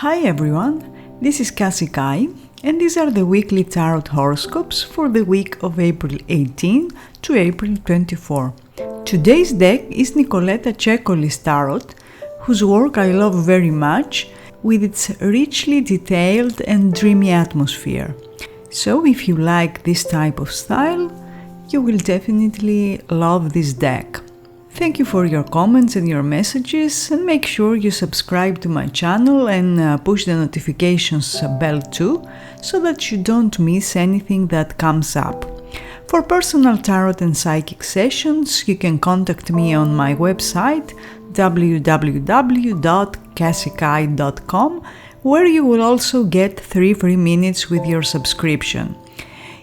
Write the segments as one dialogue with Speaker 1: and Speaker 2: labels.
Speaker 1: Hi everyone, this is Kassie, and these are the weekly tarot horoscopes for the week of April 18 to April 24. Today's deck is Nicoletta Cecoli's tarot, whose work I love very much, with its richly detailed and dreamy atmosphere. So if you like this type of style, you will definitely love this deck. Thank you for your comments and your messages, and make sure you subscribe to my channel and push the notifications bell too, so that you don't miss anything that comes up. For personal tarot and psychic sessions, you can contact me on my website www.cassiekai.com, where you will also get 3 free minutes with your subscription.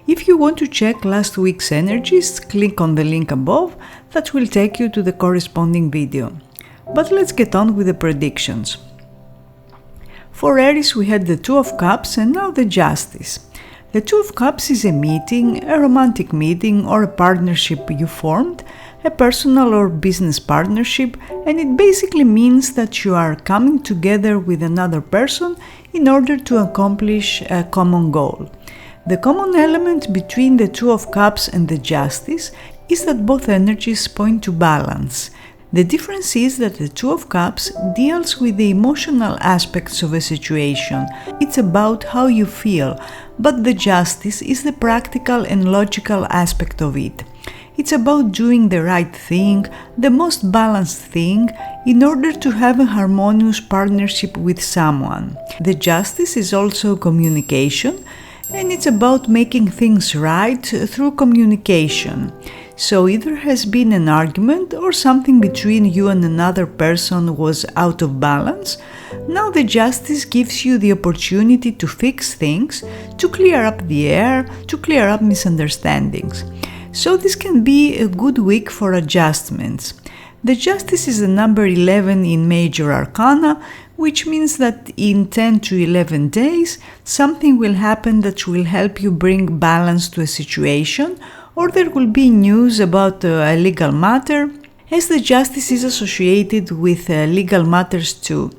Speaker 1: If you want to check last week's energies, click on the link above, that will take you to the corresponding video. But let's get on with the predictions. For Aries we had the Two of Cups and now the Justice. The Two of Cups is a meeting, a romantic meeting or a partnership you formed, a personal or business partnership, and it basically means that you are coming together with another person in order to accomplish a common goal. The common element between the Two of Cups and the Justice is that both energies point to balance. The difference is that the Two of Cups deals with the emotional aspects of a situation. It's about how you feel, but the Justice is the practical and logical aspect of it. It's about doing the right thing, the most balanced thing, in order to have a harmonious partnership with someone. The Justice is also communication, and it's about making things right through communication. So either has been an argument or something between you and another person was out of balance. Now the Justice gives you the opportunity to fix things, to clear up the air, to clear up misunderstandings. So this can be a good week for adjustments. The Justice is the number 11 in Major Arcana, which means that in 10 to 11 days, something will happen that will help you bring balance to a situation, or there will be news about a legal matter, as the Justice is associated with legal matters too.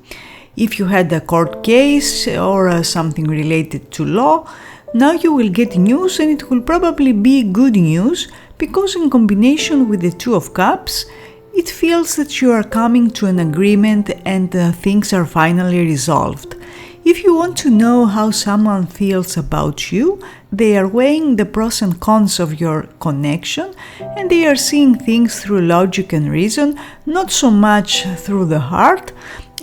Speaker 1: If you had a court case or something related to law, now you will get news, and it will probably be good news, because in combination with the Two of Cups, it feels that you are coming to an agreement and things are finally resolved. If you want to know how someone feels about you, they are weighing the pros and cons of your connection, and they are seeing things through logic and reason, not so much through the heart,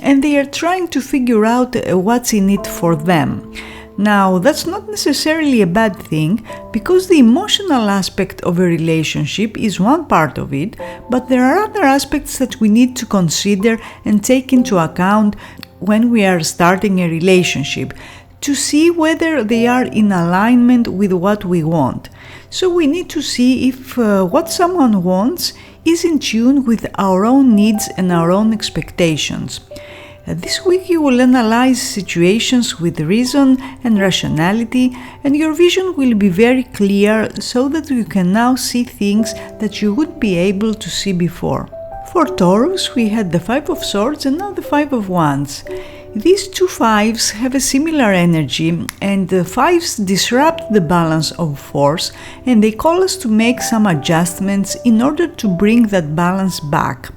Speaker 1: and they are trying to figure out what's in it for them. Now, that's not necessarily a bad thing, because the emotional aspect of a relationship is one part of it, but there are other aspects that we need to consider and take into account when we are starting a relationship, to see whether they are in alignment with what we want. So we need to see if what someone wants is in tune with our own needs and our own expectations. This week you will analyze situations with reason and rationality, and your vision will be very clear, so that you can now see things that you wouldn't be able to see before. For Taurus we had the Five of Swords and now the Five of Wands. These two fives have a similar energy, and the fives disrupt the balance of force, and they call us to make some adjustments in order to bring that balance back.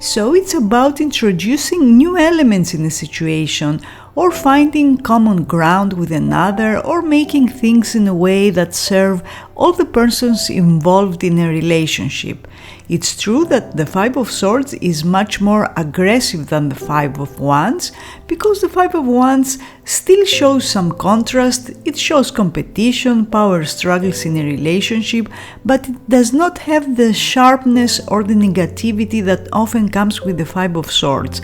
Speaker 1: So it's about introducing new elements in a situation, or finding common ground with another, or making things in a way that serve all the persons involved in a relationship. It's true that the Five of Swords is much more aggressive than the Five of Wands, because the Five of Wands still shows some contrast, it shows competition, power struggles in a relationship, but it does not have the sharpness or the negativity that often comes with the Five of Swords.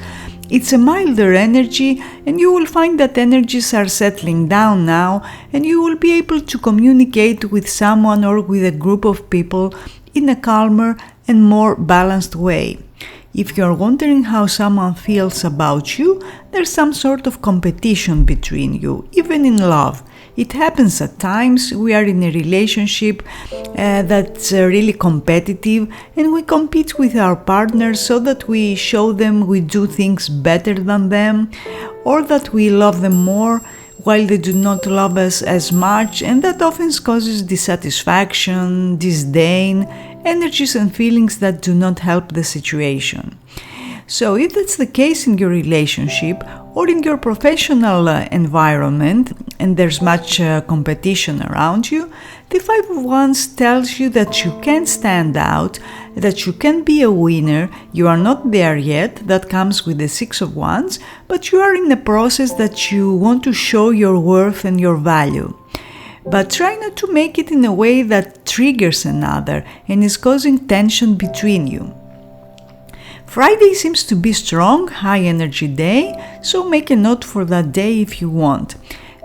Speaker 1: It's a milder energy, and you will find that energies are settling down now, and you will be able to communicate with someone or with a group of people in a calmer and more balanced way. If you're wondering how someone feels about you, there's some sort of competition between you, even in love. It happens at times. We are in a relationship that's really competitive, and we compete with our partners so that we show them we do things better than them, or that we love them more while they do not love us as much, and that often causes dissatisfaction, disdain, energies and feelings that do not help the situation. So if that's the case in your relationship or in your professional environment and there's much competition around you, the Five of Wands tells you that you can stand out, that you can be a winner. You are not there yet, that comes with the Six of Wands, but you are in a process that you want to show your worth and your value. But try not to make it in a way that triggers another and is causing tension between you. Friday seems to be strong, high energy day, so make a note for that day if you want.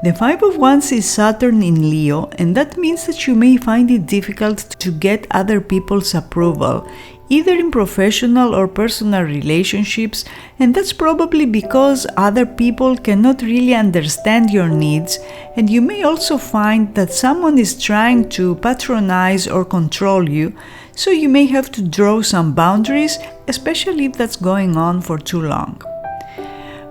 Speaker 1: The Five of Wands is Saturn in Leo, and that means that you may find it difficult to get other people's approval, either in professional or personal relationships, and that's probably because other people cannot really understand your needs, and you may also find that someone is trying to patronize or control you, so you may have to draw some boundaries, especially if that's going on for too long.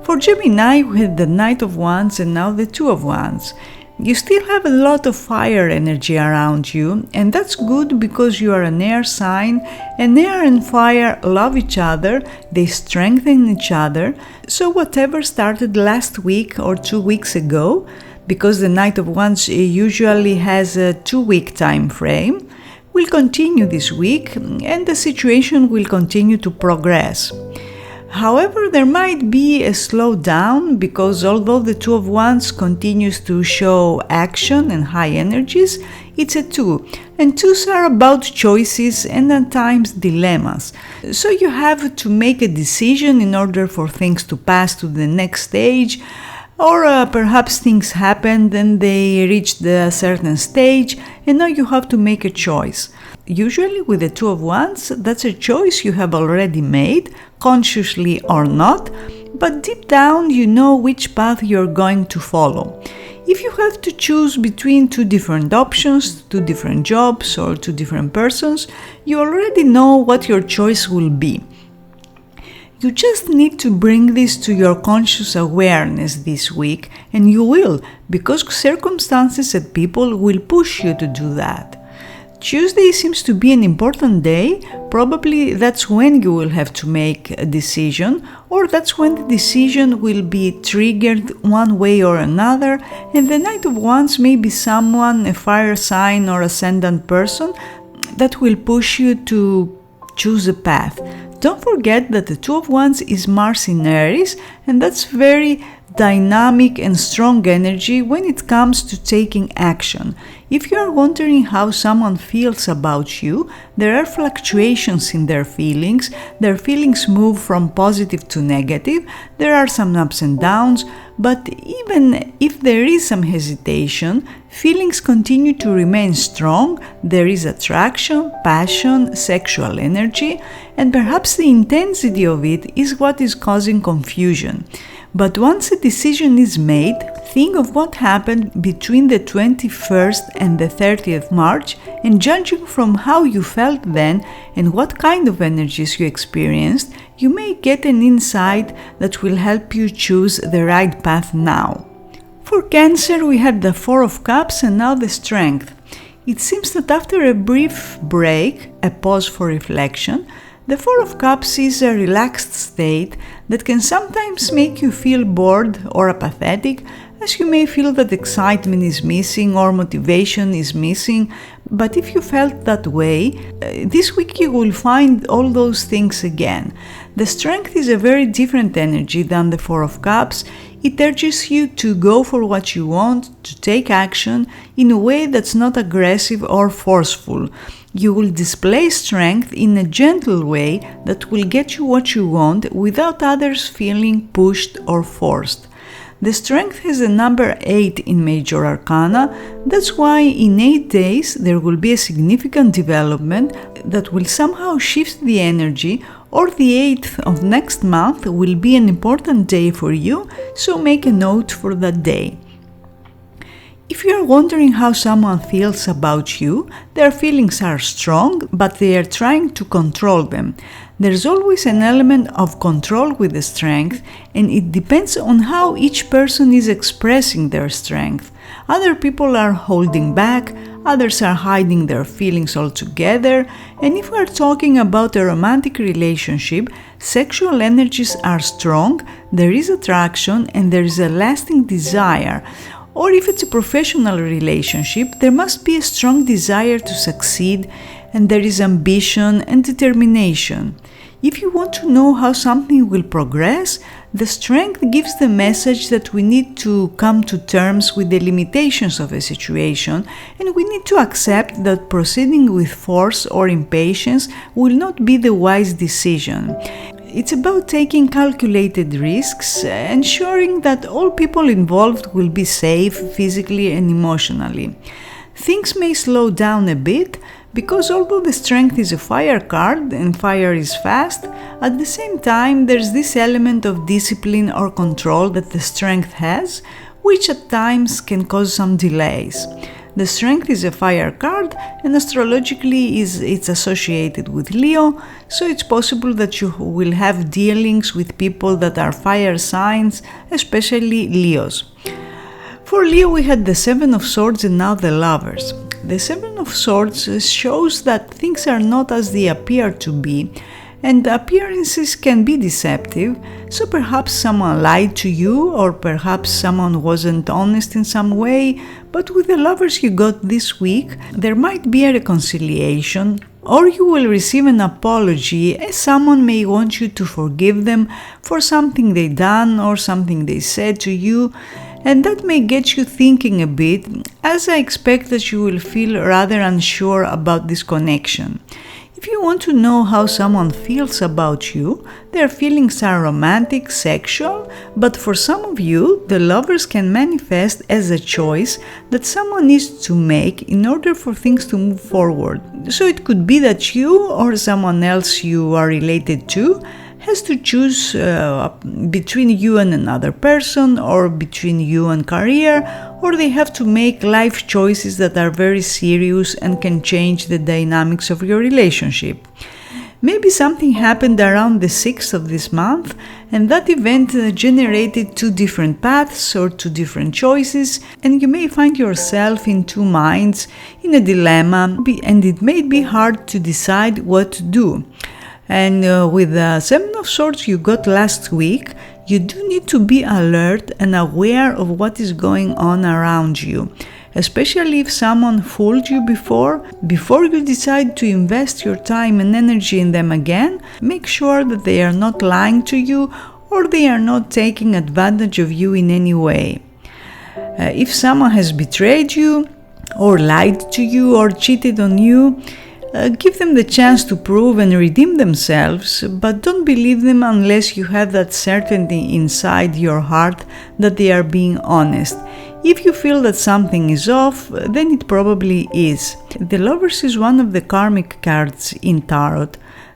Speaker 1: For Gemini, we had the Knight of Wands and now the Two of Wands. You still have a lot of fire energy around you, and that's good because you are an air sign, and air and fire love each other, they strengthen each other, so whatever started last week or 2 weeks ago, because the Knight of Wands usually has a 2-week time frame, will continue this week, and the situation will continue to progress. However, there might be a slowdown because although the Two of Wands continues to show action and high energies, it's a 2, and 2s are about choices and at times dilemmas. So you have to make a decision in order for things to pass to the next stage, or perhaps things happened and they reached a certain stage and now you have to make a choice. Usually with the Two of Wands, that's a choice you have already made, consciously or not, but deep down you know which path you're going to follow. If you have to choose between 2 different options, 2 different jobs or 2 different persons, you already know what your choice will be. You just need to bring this to your conscious awareness this week, and you will, because circumstances and people will push you to do that. Tuesday seems to be an important day. Probably that's when you will have to make a decision, or that's when the decision will be triggered one way or another, and the Knight of Wands may be someone, a fire sign or ascendant person, that will push you to choose a path. Don't forget that the Two of Wands is Mars in Aries, and that's very dynamic and strong energy when it comes to taking action. If you are wondering how someone feels about you, there are fluctuations in their feelings move from positive to negative, there are some ups and downs, but even if there is some hesitation, feelings continue to remain strong, there is attraction, passion, sexual energy, and perhaps the intensity of it is what is causing confusion. But once a decision is made, think of what happened between the 21st and the 30th March, and judging from how you felt then and what kind of energies you experienced, you may get an insight that will help you choose the right path now. For Cancer, we had the Four of Cups and now the Strength. It seems that after a brief break, a pause for reflection, the Four of Cups is a relaxed state that can sometimes make you feel bored or apathetic, as you may feel that excitement is missing or motivation is missing. But if you felt that way, this week you will find all those things again. The Strength is a very different energy than the Four of Cups. It urges you to go for what you want, to take action in a way that's not aggressive or forceful. You will display strength in a gentle way that will get you what you want without others feeling pushed or forced. The Strength has the number 8 in Major Arcana. That's why in 8 days there will be a significant development that will somehow shift the energy or the 8th of next month will be an important day for you, so make a note for that day. If you are wondering how someone feels about you, their feelings are strong, but they are trying to control them. There's always an element of control with the strength, and it depends on how each person is expressing their strength. Other people are holding back, others are hiding their feelings altogether, and if we are talking about a romantic relationship, sexual energies are strong, there is attraction, and there is a lasting desire. Or if it's a professional relationship, there must be a strong desire to succeed, and there is ambition and determination. If you want to know how something will progress, the strength gives the message that we need to come to terms with the limitations of a situation, and we need to accept that proceeding with force or impatience will not be the wise decision. It's about taking calculated risks, ensuring that all people involved will be safe physically and emotionally. Things may slow down a bit, because although the strength is a fire card and fire is fast, at the same time there's this element of discipline or control that the strength has, which at times can cause some delays. The strength is a fire card, and astrologically it's associated with Leo, so it's possible that you will have dealings with people that are fire signs, especially Leos. For Leo we had the Seven of Swords and now the Lovers. The Seven of Swords shows that things are not as they appear to be, and appearances can be deceptive, so perhaps someone lied to you, or perhaps someone wasn't honest in some way, but with the Lovers you got this week, there might be a reconciliation, or you will receive an apology, as someone may want you to forgive them for something they done or something they said to you, and that may get you thinking a bit, as I expect that you will feel rather unsure about this connection. If you want to know how someone feels about you, their feelings are romantic, sexual, but for some of you, the Lovers can manifest as a choice that someone needs to make in order for things to move forward. So it could be that you or someone else you are related to has to choose between you and another person, or between you and career, or they have to make life choices that are very serious and can change the dynamics of your relationship. Maybe something happened around the 6th of this month, and that event generated two different paths or two different choices, and you may find yourself in two minds, in a dilemma, and it may be hard to decide what to do. And with the Seven of Swords you got last week, you do need to be alert and aware of what is going on around you. Especially if someone fooled you before you decide to invest your time and energy in them again, make sure that they are not lying to you or they are not taking advantage of you in any way. If someone has betrayed you or lied to you or cheated on you, give them the chance to prove and redeem themselves, but don't believe them unless you have that certainty inside your heart that they are being honest. If you feel that something is off, then it probably is. The Lovers is one of the karmic cards in Tarot.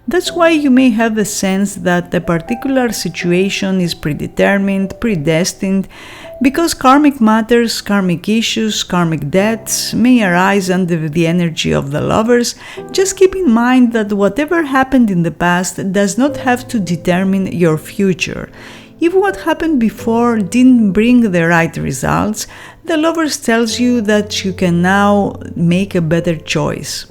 Speaker 1: That's why you may have the sense that a particular situation is predetermined, predestined, because karmic matters, karmic issues, karmic debts may arise under the energy of the Lovers. Just keep in mind that whatever happened in the past does not have to determine your future. If what happened before didn't bring the right results, the Lovers tells you that you can now make a better choice.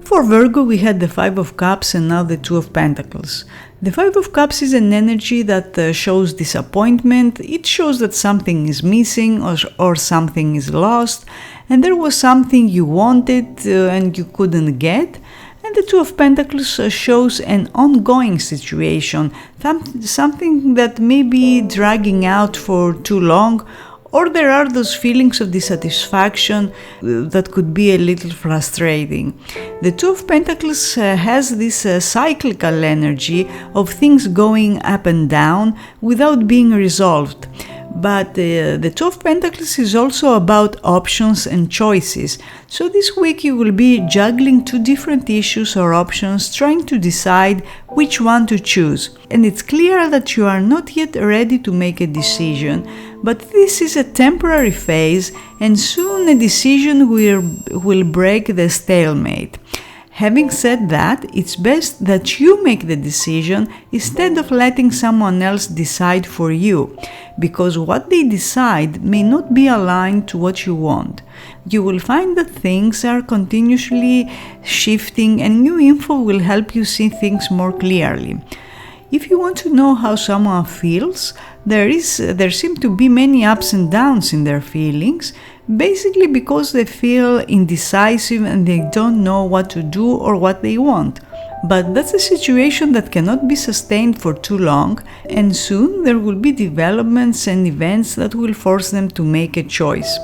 Speaker 1: For Virgo, we had the Five of Cups and now the Two of Pentacles. The Five of Cups is an energy that shows disappointment. It shows that something is missing or something is lost, and there was something you wanted and you couldn't get. And the Two of Pentacles shows an ongoing situation, something that may be dragging out for too long, or there are those feelings of dissatisfaction that could be a little frustrating. The Two of Pentacles has this cyclical energy of things going up and down without being resolved. But the Two of Pentacles is also about options and choices. So this week you will be juggling two different issues or options, trying to decide which one to choose. And it's clear that you are not yet ready to make a decision, but this is a temporary phase, and soon a decision will break the stalemate. Having said that, it's best that you make the decision instead of letting someone else decide for you, because what they decide may not be aligned to what you want. You will find that things are continuously shifting, and new info will help you see things more clearly. If you want to know how someone feels, there seem to be many ups and downs in their feelings, basically because they feel indecisive and they don't know what to do or what they want. But that's a situation that cannot be sustained for too long, and soon there will be developments and events that will force them to make a choice.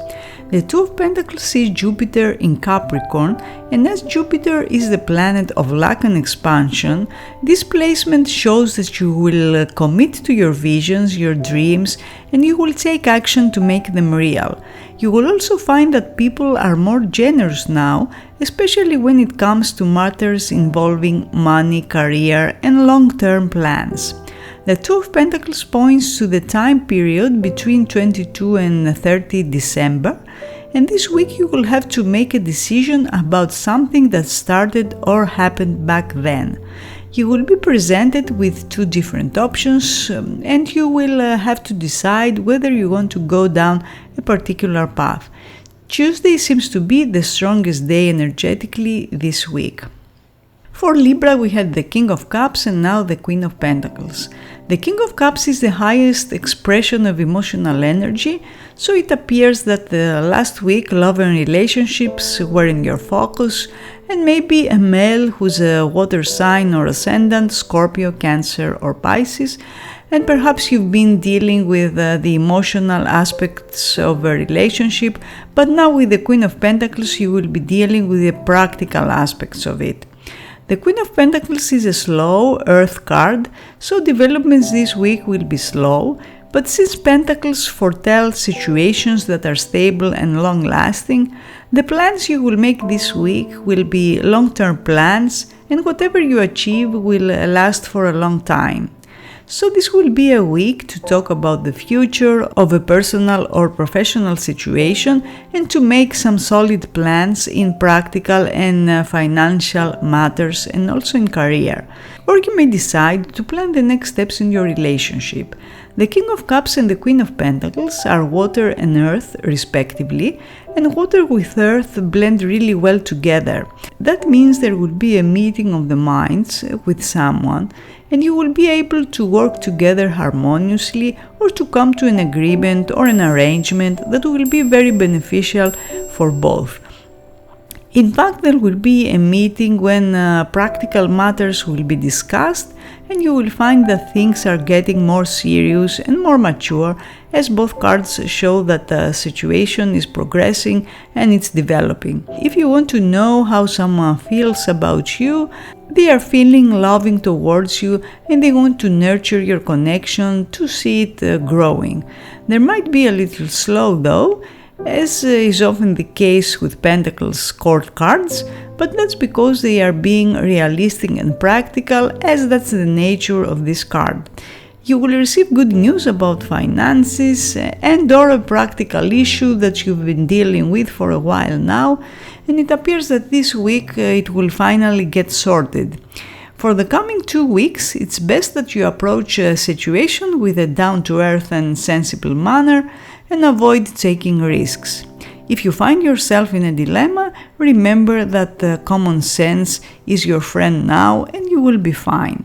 Speaker 1: The Two of Pentacles is Jupiter in Capricorn, and as Jupiter is the planet of luck and expansion, this placement shows that you will commit to your visions, your dreams, and you will take action to make them real. You will also find that people are more generous now, especially when it comes to matters involving money, career, and long-term plans. The Two of Pentacles points to the time period between 22 and 30 December, and this week you will have to make a decision about something that started or happened back then. You will be presented with two different options, and you will have to decide whether you want to go down a particular path. Tuesday seems to be the strongest day energetically this week. For Libra, we had the King of Cups and now the Queen of Pentacles. The King of Cups is the highest expression of emotional energy, so it appears that last week love and relationships were in your focus, and maybe a male who's a water sign or ascendant, Scorpio, Cancer or Pisces, and perhaps you've been dealing with the emotional aspects of a relationship, but now with the Queen of Pentacles you will be dealing with the practical aspects of it. The Queen of Pentacles is a slow Earth card, so developments this week will be slow, but since Pentacles foretell situations that are stable and long-lasting, the plans you will make this week will be long-term plans, and whatever you achieve will last for a long time. So this will be a week to talk about the future of a personal or professional situation and to make some solid plans in practical and financial matters and also in career. Or you may decide to plan the next steps in your relationship. The King of Cups and the Queen of Pentacles are water and earth respectively, and water with earth blend really well together. That means there will be a meeting of the minds with someone, and you will be able to work together harmoniously or to come to an agreement or an arrangement that will be very beneficial for both. In fact, there will be a meeting when practical matters will be discussed, and you will find that things are getting more serious and more mature, as both cards show that the situation is progressing and it's developing. If you want to know how someone feels about you, they are feeling loving towards you and they want to nurture your connection to see it growing. There might be a little slow though, as is often the case with Pentacles court cards, but that's because they are being realistic and practical, as that's the nature of this card. You will receive good news about finances and/or a practical issue that you've been dealing with for a while now, and it appears that this week it will finally get sorted. For the coming 2 weeks, it's best that you approach a situation with a down-to-earth and sensible manner and avoid taking risks. If you find yourself in a dilemma, remember that common sense is your friend now and you will be fine.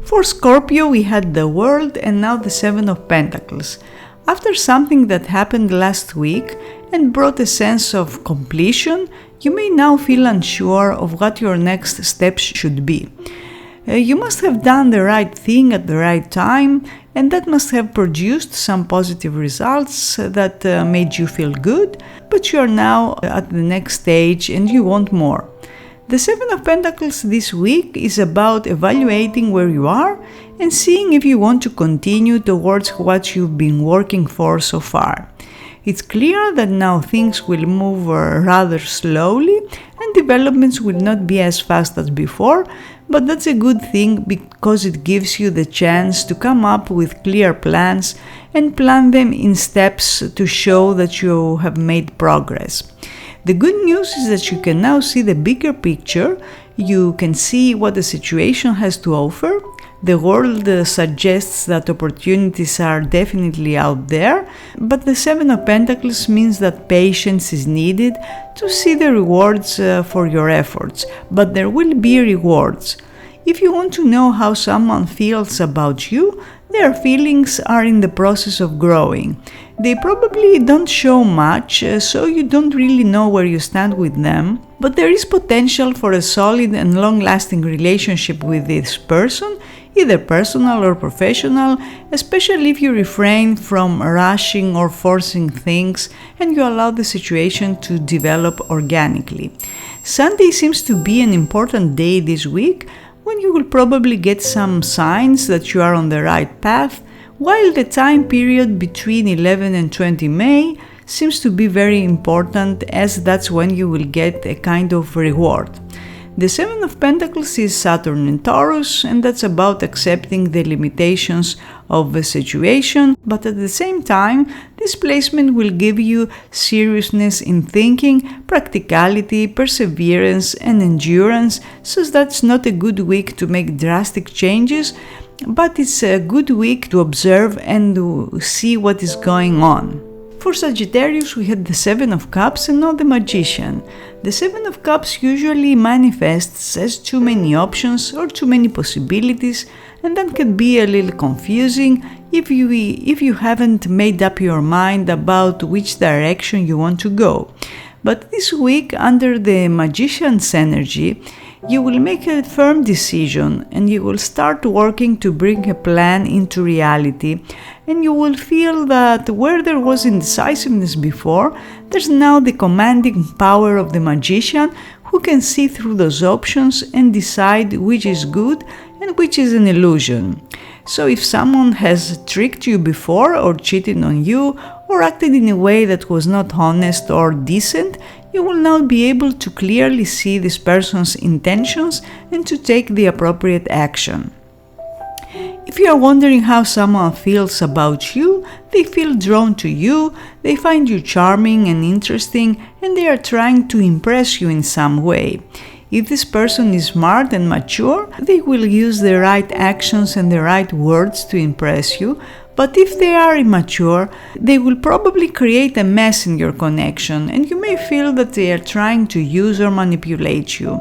Speaker 1: For Scorpio, we had the World and now the Seven of Pentacles. After something that happened last week and brought a sense of completion, you may now feel unsure of what your next steps should be. You must have done the right thing at the right time, and that must have produced some positive results that made you feel good, but you are now at the next stage and you want more. The Seven of Pentacles this week is about evaluating where you are and seeing if you want to continue towards what you've been working for so far. It's clear that now things will move rather slowly and developments will not be as fast as before, but that's a good thing because it gives you the chance to come up with clear plans and plan them in steps to show that you have made progress. The good news is that you can now see the bigger picture, you can see what the situation has to offer. The world suggests that opportunities are definitely out there, but the Seven of Pentacles means that patience is needed to see the rewards for your efforts, but there will be rewards. If you want to know how someone feels about you, their feelings are in the process of growing. They probably don't show much, so you don't really know where you stand with them, but there is potential for a solid and long-lasting relationship with this person, either personal or professional, especially if you refrain from rushing or forcing things and you allow the situation to develop organically. Sunday seems to be an important day this week, when you will probably get some signs that you are on the right path, while the time period between 11 and 20 May seems to be very important, as that's when you will get a kind of reward. The Seven of Pentacles is Saturn in Taurus, and that's about accepting the limitations of the situation, but at the same time, this placement will give you seriousness in thinking, practicality, perseverance, and endurance, so that's not a good week to make drastic changes, but it's a good week to observe and to see what is going on. For Sagittarius, we had the Seven of Cups and not the Magician. The Seven of Cups usually manifests as too many options or too many possibilities, and that can be a little confusing if you haven't made up your mind about which direction you want to go. But this week, under the Magician's energy, you will make a firm decision and you will start working to bring a plan into reality, and you will feel that where there was indecisiveness before, there's now the commanding power of the Magician who can see through those options and decide which is good and which is an illusion. So if someone has tricked you before or cheated on you or acted in a way that was not honest or decent, you will now be able to clearly see this person's intentions and to take the appropriate action. If you are wondering how someone feels about you, they feel drawn to you, they find you charming and interesting, and they are trying to impress you in some way. If this person is smart and mature, they will use the right actions and the right words to impress you, but if they are immature, they will probably create a mess in your connection, and you may feel that they are trying to use or manipulate you.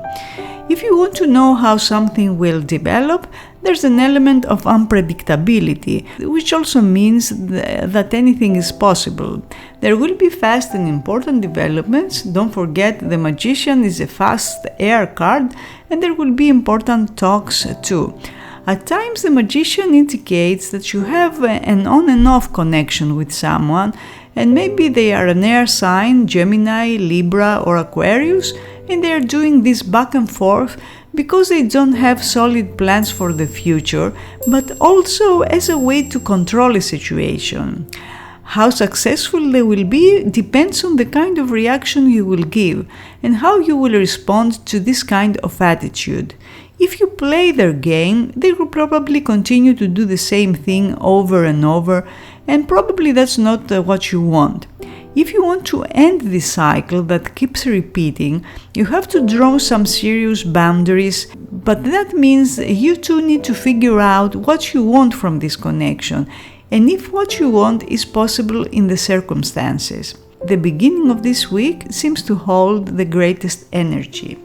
Speaker 1: If you want to know how something will develop, there's an element of unpredictability, which also means that anything is possible. There will be fast and important developments. Don't forget, the Magician is a fast air card, and there will be important talks too. At times, the Magician indicates that you have an on and off connection with someone, and maybe they are an air sign, Gemini, Libra, or Aquarius, and they are doing this back and forth because they don't have solid plans for the future, but also as a way to control a situation. How successful they will be depends on the kind of reaction you will give and how you will respond to this kind of attitude. If you play their game, they will probably continue to do the same thing over and over, and probably that's not what you want. If you want to end this cycle that keeps repeating, you have to draw some serious boundaries, but that means you two need to figure out what you want from this connection, and if what you want is possible in the circumstances. The beginning of this week seems to hold the greatest energy.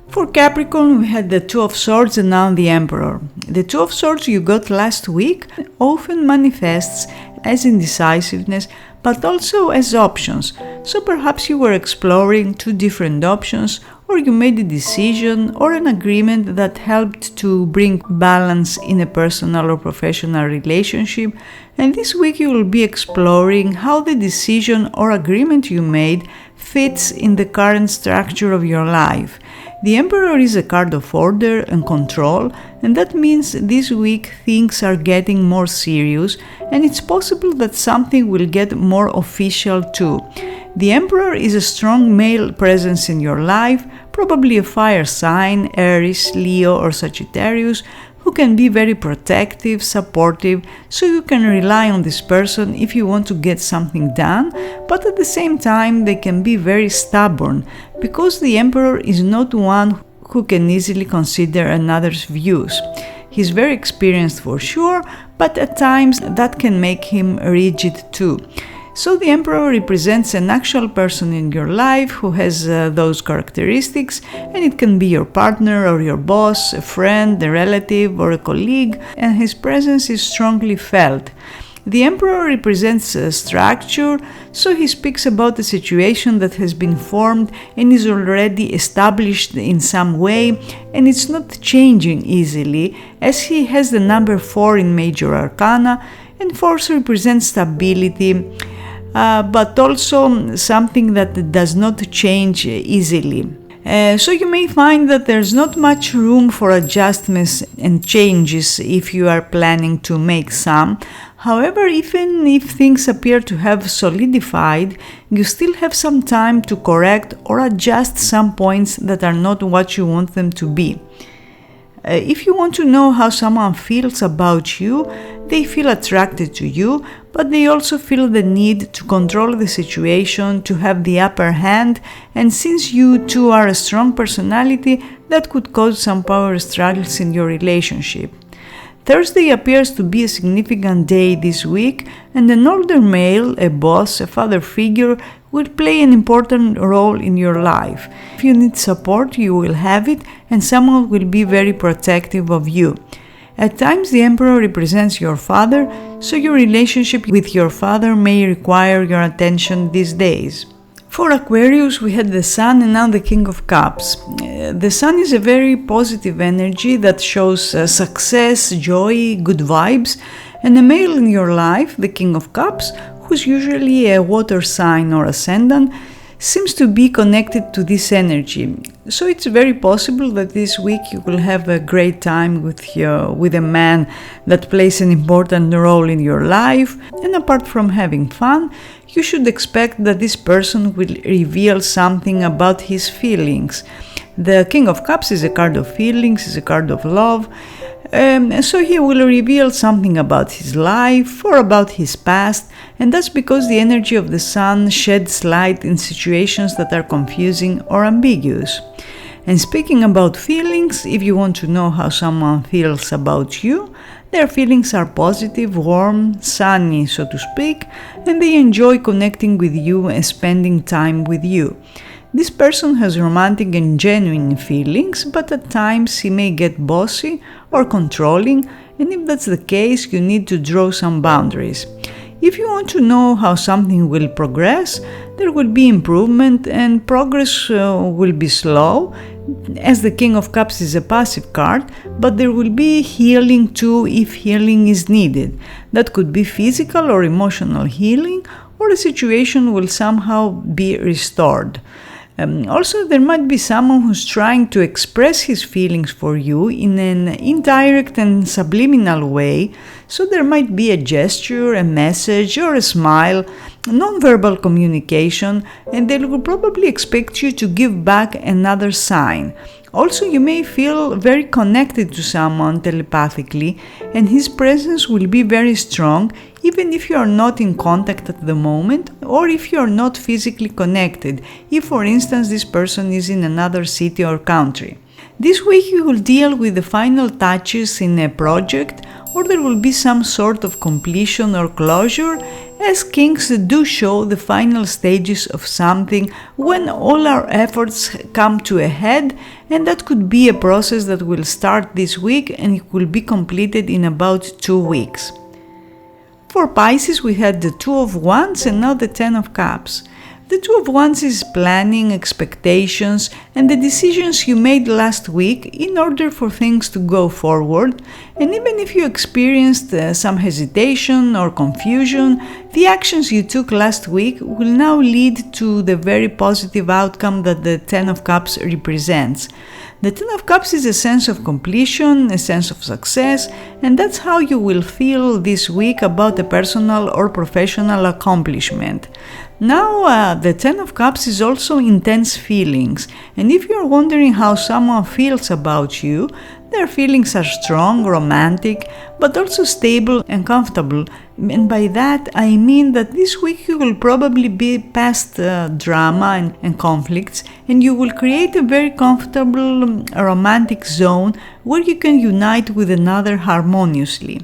Speaker 1: For Capricorn, we had the Two of Swords and now the Emperor. The Two of Swords you got last week often manifests as indecisiveness, but also as options. So perhaps you were exploring two different options, or you made a decision or an agreement that helped to bring balance in a personal or professional relationship. And this week you will be exploring how the decision or agreement you made fits in the current structure of your life. The Emperor is a card of order and control, and that means this week things are getting more serious, and it's possible that something will get more official too. The Emperor is a strong male presence in your life, probably a fire sign, Aries, Leo or Sagittarius, who can be very protective, supportive, so you can rely on this person if you want to get something done, but at the same time they can be very stubborn, because the Emperor is not one who can easily consider another's views. He's very experienced for sure, but at times that can make him rigid too. So the Emperor represents an actual person in your life who has those characteristics, and it can be your partner or your boss, a friend, a relative or a colleague, and his presence is strongly felt. The Emperor represents a structure, so he speaks about a situation that has been formed and is already established in some way, and it's not changing easily, as he has the number 4 in Major Arcana, and 4 represents stability, but also something that does not change easily. So you may find that there's not much room for adjustments and changes if you are planning to make some. However, even if things appear to have solidified, you still have some time to correct or adjust some points that are not what you want them to be. If you want to know how someone feels about you, they feel attracted to you, but they also feel the need to control the situation, to have the upper hand, and since you two are a strong personality, that could cause some power struggles in your relationship. Thursday appears to be a significant day this week, and an older male, a boss, a father figure, will play an important role in your life. If you need support, you will have it, and someone will be very protective of you. At times, the Emperor represents your father, so your relationship with your father may require your attention these days. For Aquarius, we had the Sun and now the King of Cups. The Sun is a very positive energy that shows success, joy, good vibes, and a male in your life, the King of Cups, who's usually a water sign or ascendant, seems to be connected to this energy. So it's very possible that this week you will have a great time with a man that plays an important role in your life, and apart from having fun, you should expect that this person will reveal something about his feelings. The King of Cups is a card of feelings, is a card of love, so he will reveal something about his life or about his past, and that's because the energy of the Sun sheds light in situations that are confusing or ambiguous. And speaking about feelings, if you want to know how someone feels about you, their feelings are positive, warm, sunny, so to speak, and they enjoy connecting with you and spending time with you. This person has romantic and genuine feelings, but at times he may get bossy or controlling, and if that's the case, you need to draw some boundaries. If you want to know how something will progress, there will be improvement and progress will be slow, as the King of Cups is a passive card, but there will be healing too if healing is needed. That could be physical or emotional healing, or a situation will somehow be restored. Also, there might be someone who's trying to express his feelings for you in an indirect and subliminal way, so there might be a gesture, a message, or a smile, non-verbal communication, and they will probably expect you to give back another sign. Also, you may feel very connected to someone telepathically, and his presence will be very strong, even if you are not in contact at the moment, or if you are not physically connected, if for instance this person is in another city or country. This week you will deal with the final touches in a project, or there will be some sort of completion or closure, as kings do show the final stages of something when all our efforts come to a head, and that could be a process that will start this week and it will be completed in about 2 weeks. For Pisces, we had the Two of Wands and now the Ten of Cups. The Two of Wands is planning, expectations, and the decisions you made last week in order for things to go forward. And even if you experienced some hesitation or confusion, the actions you took last week will now lead to the very positive outcome that the Ten of Cups represents. The Ten of Cups is a sense of completion, a sense of success, and that's how you will feel this week about a personal or professional accomplishment. Now, the Ten of Cups is also intense feelings, and if you're wondering how someone feels about you, their feelings are strong, romantic, but also stable and comfortable. And by that, I mean that this week you will probably be past drama and conflicts, and you will create a very comfortable romantic zone where you can unite with another harmoniously.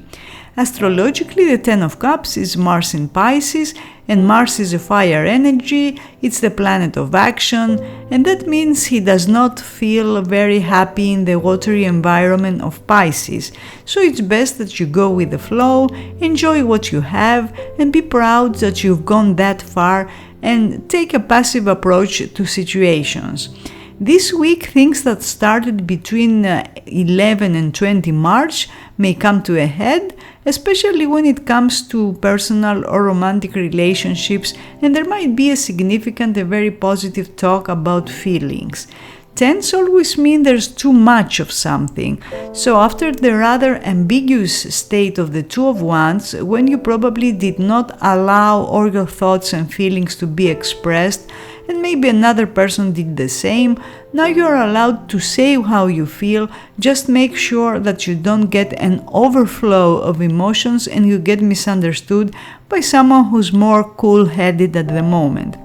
Speaker 1: Astrologically, the Ten of Cups is Mars in Pisces, and Mars is a fire energy, it's the planet of action, and that means he does not feel very happy in the watery environment of Pisces. So it's best that you go with the flow, enjoy what you have, and be proud that you've gone that far, and take a passive approach to situations. This week, things that started between 11 and 20 March may come to a head, especially when it comes to personal or romantic relationships, and there might be a significant and very positive talk about feelings. Tens always mean there's too much of something, so after the rather ambiguous state of the Two of Wands, when you probably did not allow all your thoughts and feelings to be expressed, and maybe another person did the same, now you are allowed to say how you feel. Just make sure that you don't get an overflow of emotions and you get misunderstood by someone who's more cool-headed at the moment.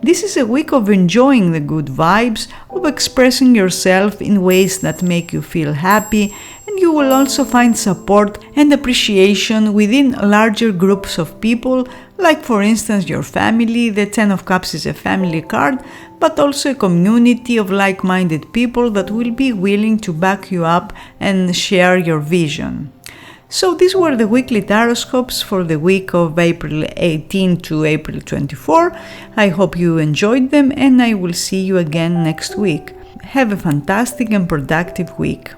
Speaker 1: This is a week of enjoying the good vibes, of expressing yourself in ways that make you feel happy, and you will also find support and appreciation within larger groups of people, like for instance your family. The Ten of Cups is a family card, but also a community of like-minded people that will be willing to back you up and share your vision. So these were the weekly taroscopes for the week of April 18 to April 24. I hope you enjoyed them, and I will see you again next week. Have a fantastic and productive week.